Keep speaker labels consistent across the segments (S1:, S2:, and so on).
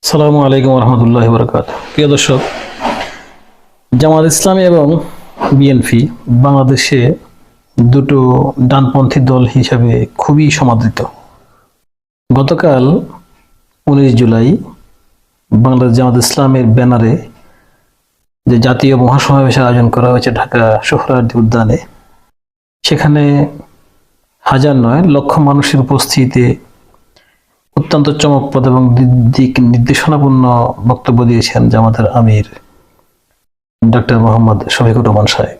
S1: আসসালামু আলাইকুম রহমতুল্লাহি ওয়া বারাকাতুহু। প্রিয় দর্শক, জামাত ইসলামী এবং বিএনপি বাংলাদেশে দুটো ডানপন্থী দল হিসাবে খুবই সমাদৃত। গতকাল 19 জুলাই বাংলাদেশ জামাত ইসলামের ব্যানারে যে জাতীয় মহাসমাবেশের আয়োজন করা হয়েছে ঢাকা সোহরাওয়ার্দী উদ্যানে, সেখানে হাজার নয় লক্ষ মানুষের উপস্থিতিতে অত্যন্ত চমকপ্রদ এবং দিক নির্দেশনাপূর্ণ বক্তব্য দিয়েছেন জামাতের আমির ডক্টর মোহাম্মদ শফিকুর রহমান সাহেব।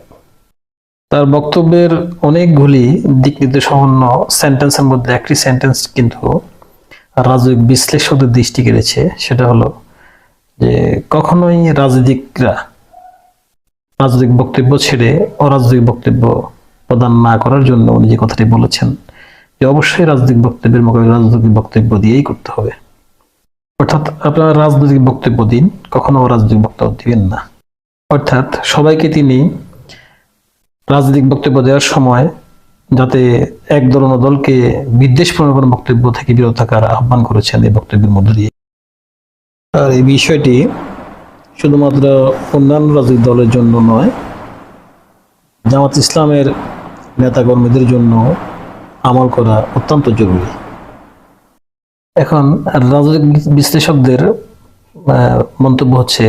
S1: তার বক্তব্যের অনেকগুলি দিক নির্দেশনাপূর্ণ সেন্টেন্সের মধ্যে একটি সেন্টেন্স কিন্তু রাজনৈতিক বিশ্লেষকদের দৃষ্টি কেড়েছে। সেটা হলো যে কখনোই রাজনীতিকরা রাজনৈতিক বক্তব্য ছেড়ে অরাজনৈতিক বক্তব্য প্রদান না করার জন্য উনি যে কথাটি বলেছেন যে অবশ্যই রাজনৈতিক বক্তব্যের মোকাবিলা রাজনৈতিক বক্তব্য দিয়েই করতে হবে। অর্থাৎ আপনারা রাজনৈতিক বক্তব্য দিন, কখনো রাজনৈতিক বক্তব্য দিবেন না। অর্থাৎ সবাইকে তিনি রাজনৈতিক বক্তব্য দেওয়ার সময় যাতে এক দল অন্য দলকে বিদ্বেষপূর্ণ কোনো বক্তব্য থেকে বিরত থাকার আহ্বান করেছেন এই বক্তব্যের মধ্য দিয়ে। আর এই বিষয়টি শুধুমাত্র অন্যান্য রাজনৈতিক দলের জন্য নয়, জামাত ইসলামের নেতাকর্মীদের জন্য আমল করা অত্যন্ত জরুরি। এখন রাজনৈতিক বিশ্লেষকদের মন্তব্য হচ্ছে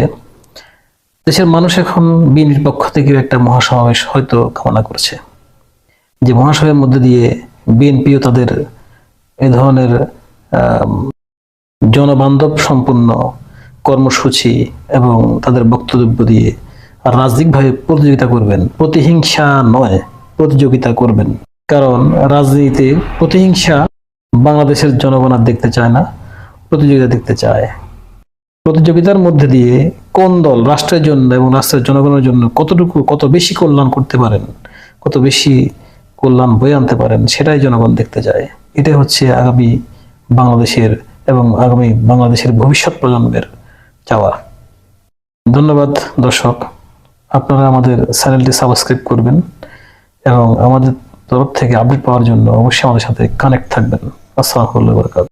S1: দেশের মানুষ এখন বিএনপির পক্ষ থেকে একটা মহাসমাবেশ হয়তো কামনা করছে, যে মহাসভার মধ্যে দিয়ে বিএনপিও তাদের এ ধরনের জনবান্ধব সম্পূর্ণ কর্মসূচি এবং তাদের বক্তব্য দিয়ে রাজনৈতিকভাবে প্রতিযোগিতা করবেন, প্রতিহিংসা নয় প্রতিযোগিতা করবেন। কারণ রাজনীতিতে প্রতিহিংসা বাংলাদেশের জনগণ আর দেখতে চায় না, প্রতিযোগিতা দেখতে চায়। প্রতিযোগিতার মধ্যে দিয়ে কোন দল রাষ্ট্রের জন্য এবং রাষ্ট্রের জনগণের জন্য কত বেশি কল্যাণ করতে পারেন, কত বেশি কল্যাণ বয়ে আনতে পারেন, সেটাই জনগণ দেখতে চায়। এটাই হচ্ছে আগামী বাংলাদেশের এবং আগামী বাংলাদেশের ভবিষ্যৎ প্রজন্মের চাওয়া। ধন্যবাদ দর্শক, আপনারা আমাদের চ্যানেলটি সাবস্ক্রাইব করবেন এবং আমাদের তরফ থেকে আপডেট পাওয়ার জন্য অবশ্যই আমাদের সাথে কানেক্ট থাকবেন। আসসালামু আলাইকুম।